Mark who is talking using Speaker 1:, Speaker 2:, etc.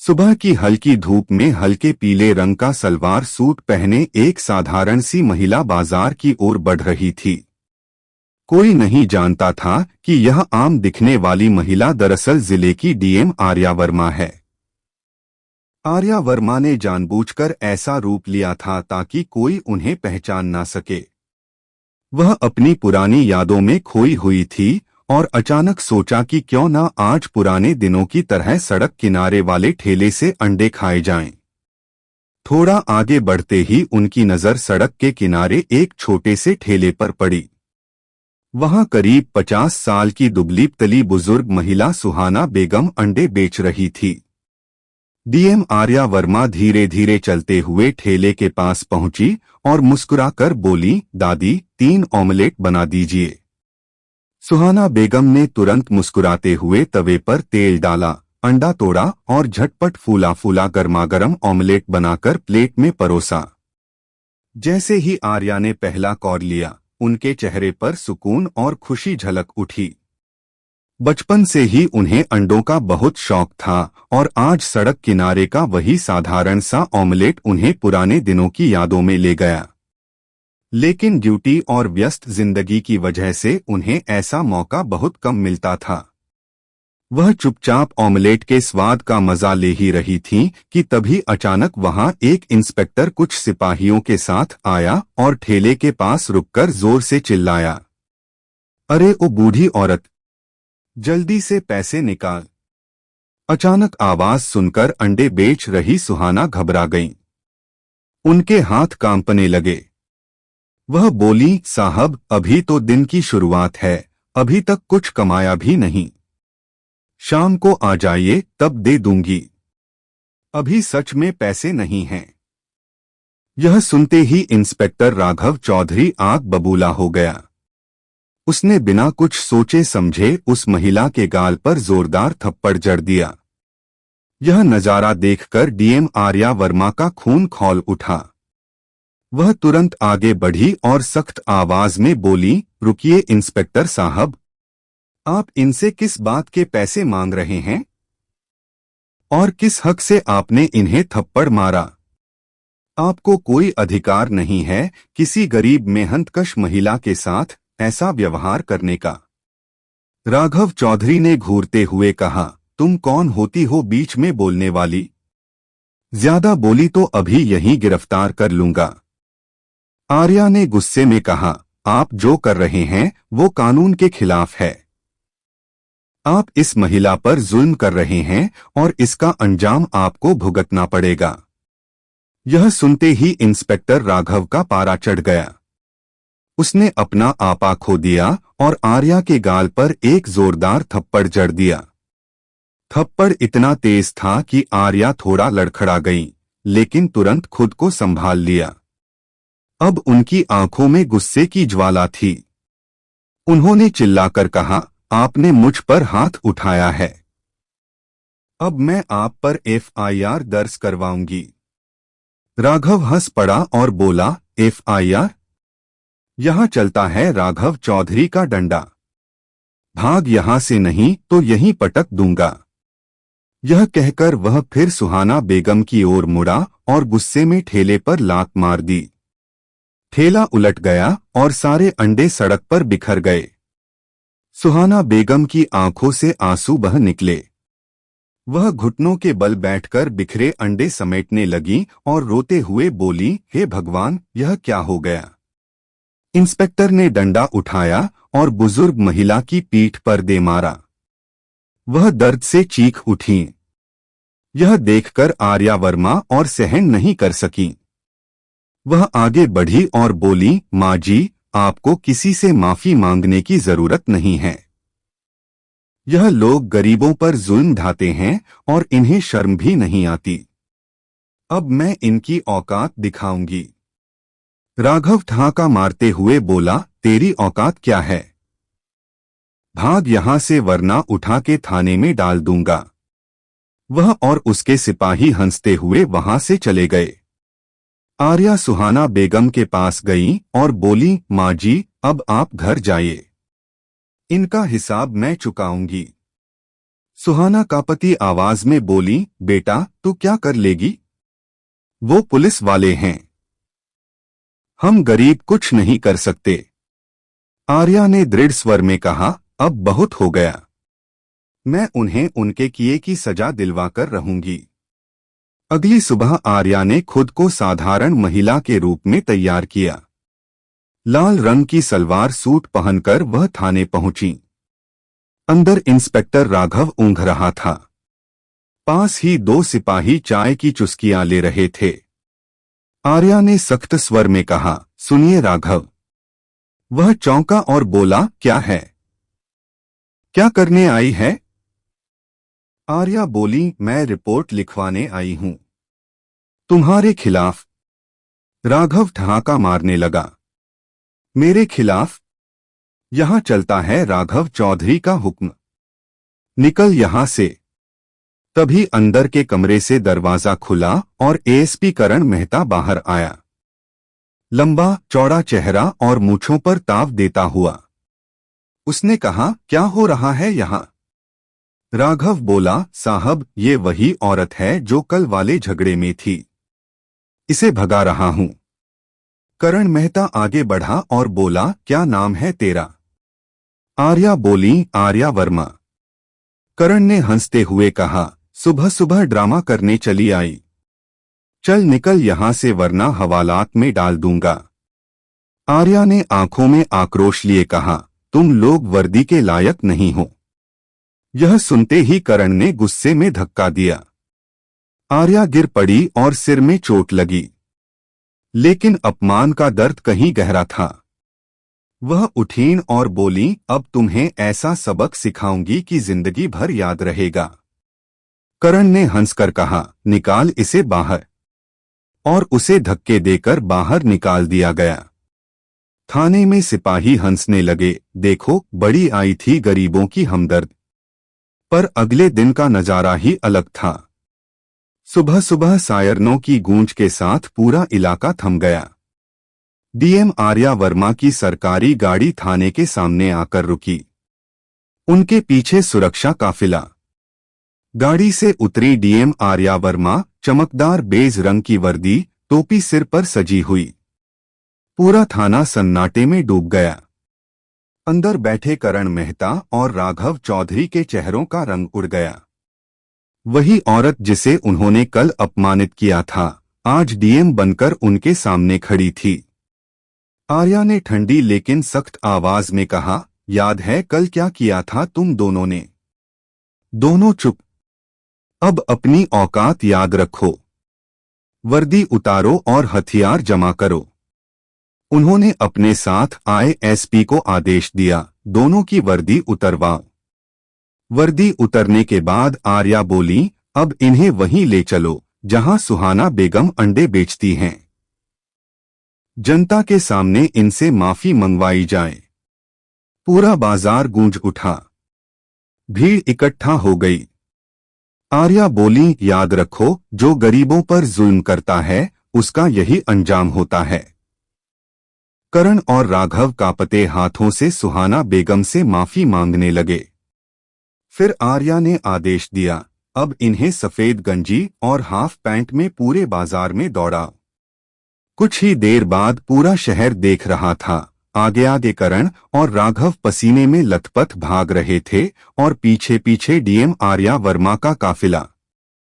Speaker 1: सुबह की हल्की धूप में हल्के पीले रंग का सलवार सूट पहने एक साधारण सी महिला बाजार की ओर बढ़ रही थी। कोई नहीं जानता था कि यह आम दिखने वाली महिला दरअसल जिले की डीएम आर्या वर्मा है। आर्या वर्मा ने जानबूझकर ऐसा रूप लिया था ताकि कोई उन्हें पहचान ना सके। वह अपनी पुरानी यादों में खोई हुई थी और अचानक सोचा कि क्यों ना आज पुराने दिनों की तरह सड़क किनारे वाले ठेले से अंडे खाए जाएं। थोड़ा आगे बढ़ते ही उनकी नजर सड़क के किनारे एक छोटे से ठेले पर पड़ी। वहां करीब 50 साल की दुबली पतली बुजुर्ग महिला सुहाना बेगम अंडे बेच रही थी। डीएम आर्या वर्मा धीरे धीरे चलते हुए ठेले के पास पहुंची और मुस्कुराकर बोली, दादी 3 ऑमलेट बना दीजिए। सुहाना बेगम ने तुरंत मुस्कुराते हुए तवे पर तेल डाला, अंडा तोड़ा और झटपट फूला फूला गर्मागर्म ऑमलेट बनाकर प्लेट में परोसा। जैसे ही आर्या ने पहला कौर लिया, उनके चेहरे पर सुकून और खुशी झलक उठी। बचपन से ही उन्हें अंडों का बहुत शौक था और आज सड़क किनारे का वही साधारण सा ऑमलेट उन्हें पुराने दिनों की यादों में ले गया। लेकिन ड्यूटी और व्यस्त जिंदगी की वजह से उन्हें ऐसा मौका बहुत कम मिलता था। वह चुपचाप ऑमलेट के स्वाद का मजा ले ही रही थीं कि तभी अचानक वहां एक इंस्पेक्टर कुछ सिपाहियों के साथ आया और ठेले के पास रुककर जोर से चिल्लाया, अरे ओ बूढ़ी औरत, जल्दी से पैसे निकाल। अचानक आवाज सुनकर अंडे बेच रही सुहाना घबरा गईं। उनके हाथ कांपने लगे। वह बोली, साहब अभी तो दिन की शुरुआत है, अभी तक कुछ कमाया भी नहीं। शाम को आ जाइए तब दे दूंगी, अभी सच में पैसे नहीं हैं। यह सुनते ही इंस्पेक्टर राघव चौधरी आग बबूला हो गया। उसने बिना कुछ सोचे समझे उस महिला के गाल पर जोरदार थप्पड़ जड़ दिया। यह नजारा देखकर डीएम आर्या वर्मा का खून खौल उठा। वह तुरंत आगे बढ़ी और सख्त आवाज में बोली, रुकिए इंस्पेक्टर साहब, आप इनसे किस बात के पैसे मांग रहे हैं और किस हक से आपने इन्हें थप्पड़ मारा? आपको कोई अधिकार नहीं है किसी गरीब मेहनतकश महिला के साथ ऐसा व्यवहार करने का। राघव चौधरी ने घूरते हुए कहा, तुम कौन होती हो बीच में बोलने वाली? ज्यादा बोली तो अभी यहीं गिरफ्तार कर लूंगा। आर्या ने गुस्से में कहा, आप जो कर रहे हैं वो कानून के खिलाफ है। आप इस महिला पर जुल्म कर रहे हैं और इसका अंजाम आपको भुगतना पड़ेगा। यह सुनते ही इंस्पेक्टर राघव का पारा चढ़ गया। उसने अपना आपा खो दिया और आर्या के गाल पर एक जोरदार थप्पड़ जड़ दिया। थप्पड़ इतना तेज था कि आर्या थोड़ा लड़खड़ा गई, लेकिन तुरंत खुद को संभाल लिया। अब उनकी आंखों में गुस्से की ज्वाला थी। उन्होंने चिल्लाकर कहा, आपने मुझ पर हाथ उठाया है, अब मैं आप पर एफआईआर दर्ज करवाऊंगी। राघव हंस पड़ा और बोला, एफआईआर? यहां चलता है राघव चौधरी का डंडा। भाग यहां से नहीं तो यहीं पटक दूंगा। यह कहकर वह फिर सुहाना बेगम की ओर मुड़ा और गुस्से में ठेले पर लात मार दी। ठेला उलट गया और सारे अंडे सड़क पर बिखर गए। सुहाना बेगम की आंखों से आंसू बह निकले। वह घुटनों के बल बैठकर बिखरे अंडे समेटने लगी और रोते हुए बोली, हे भगवान, यह क्या हो गया? इंस्पेक्टर ने डंडा उठाया और बुजुर्ग महिला की पीठ पर दे मारा। वह दर्द से चीख उठी। यह देखकर आर्या वर्मा और सहन नहीं कर सकी। वह आगे बढ़ी और बोली, माँ जी, आपको किसी से माफी मांगने की जरूरत नहीं है। यह लोग गरीबों पर जुल्म ढाते हैं और इन्हें शर्म भी नहीं आती। अब मैं इनकी औकात दिखाऊंगी। राघव ठहाका मारते हुए बोला, तेरी औकात क्या है? भाग यहां से वरना उठा के थाने में डाल दूंगा। वह और उसके सिपाही हंसते हुए वहां से चले गए। आर्या सुहाना बेगम के पास गई और बोली, माँ जी, अब आप घर जाइए, इनका हिसाब मैं चुकाऊंगी। सुहाना कांपती आवाज में बोली, बेटा तू क्या कर लेगी? वो पुलिस वाले हैं। हम गरीब कुछ नहीं कर सकते। आर्या ने दृढ़ स्वर में कहा, अब बहुत हो गया। मैं उन्हें उनके किए की सजा दिलवाकर रहूंगी। अगली सुबह आर्या ने खुद को साधारण महिला के रूप में तैयार किया। लाल रंग की सलवार सूट पहनकर वह थाने पहुंची। अंदर इंस्पेक्टर राघव ऊँघ रहा था। पास ही दो सिपाही चाय की चुस्कियां ले रहे थे। आर्या ने सख्त स्वर में कहा, सुनिए राघव। वह चौंका और बोला, क्या है? क्या करने आई है? आर्या बोली, मैं रिपोर्ट लिखवाने आई हूं तुम्हारे खिलाफ। राघव ठहाका मारने लगा। मेरे खिलाफ? यहां चलता है राघव चौधरी का हुक्म। निकल यहां से। तभी अंदर के कमरे से दरवाजा खुला और एएसपी करण मेहता बाहर आया। लंबा चौड़ा चेहरा और मूंछों पर ताव देता हुआ उसने कहा, क्या हो रहा है यहां? राघव बोला, साहब ये वही औरत है जो कल वाले झगड़े में थी। इसे भगा रहा हूं। करण मेहता आगे बढ़ा और बोला, क्या नाम है तेरा? आर्या बोली, आर्या वर्मा। करण ने हंसते हुए कहा, सुबह सुबह ड्रामा करने चली आई। चल निकल यहां से वरना हवालात में डाल दूंगा। आर्या ने आंखों में आक्रोश लिए कहा, तुम लोग वर्दी के लायक नहीं हो। यह सुनते ही करण ने गुस्से में धक्का दिया। आर्या गिर पड़ी और सिर में चोट लगी। लेकिन अपमान का दर्द कहीं गहरा था। वह उठीन और बोली, अब तुम्हें ऐसा सबक सिखाऊंगी कि जिंदगी भर याद रहेगा। करण ने हंसकर कहा, निकाल इसे बाहर। और उसे धक्के देकर बाहर निकाल दिया गया। थाने में सिपाही हंसने लगे, देखो बड़ी आई थी गरीबों की हमदर्द। पर अगले दिन का नजारा ही अलग था। सुबह सुबह सायरनों की गूंज के साथ पूरा इलाका थम गया। डीएम आर्या वर्मा की सरकारी गाड़ी थाने के सामने आकर रुकी। उनके पीछे सुरक्षा काफिला। गाड़ी से उतरी डीएम आर्या वर्मा, चमकदार बेज रंग की वर्दी, टोपी सिर पर सजी हुई। पूरा थाना सन्नाटे में डूब गया। अंदर बैठे करण मेहता और राघव चौधरी के चेहरों का रंग उड़ गया। वही औरत जिसे उन्होंने कल अपमानित किया था, आज डीएम बनकर उनके सामने खड़ी थी। आर्या ने ठंडी लेकिन सख्त आवाज में कहा, याद है कल क्या किया था तुम दोनों ने? दोनों चुप। अब अपनी औकात याद रखो। वर्दी उतारो और हथियार जमा करो। उन्होंने अपने साथ आए एसपी को आदेश दिया, दोनों की वर्दी उतरवाओ। वर्दी उतरने के बाद आर्या बोली, अब इन्हें वहीं ले चलो जहां सुहाना बेगम अंडे बेचती हैं। जनता के सामने इनसे माफी मंगवाई जाए। पूरा बाजार गूंज उठा। भीड़ इकट्ठा हो गई। आर्या बोली, याद रखो, जो गरीबों पर जुल्म करता है उसका यही अंजाम होता है। करण और राघव कांपते हाथों से सुहाना बेगम से माफी मांगने लगे। फिर आर्या ने आदेश दिया, अब इन्हें सफेद गंजी और हाफ पैंट में पूरे बाजार में दौड़ाओ। कुछ ही देर बाद पूरा शहर देख रहा था। आगे आगे करण और राघव पसीने में लथपथ भाग रहे थे और पीछे पीछे डीएम आर्या वर्मा का काफिला।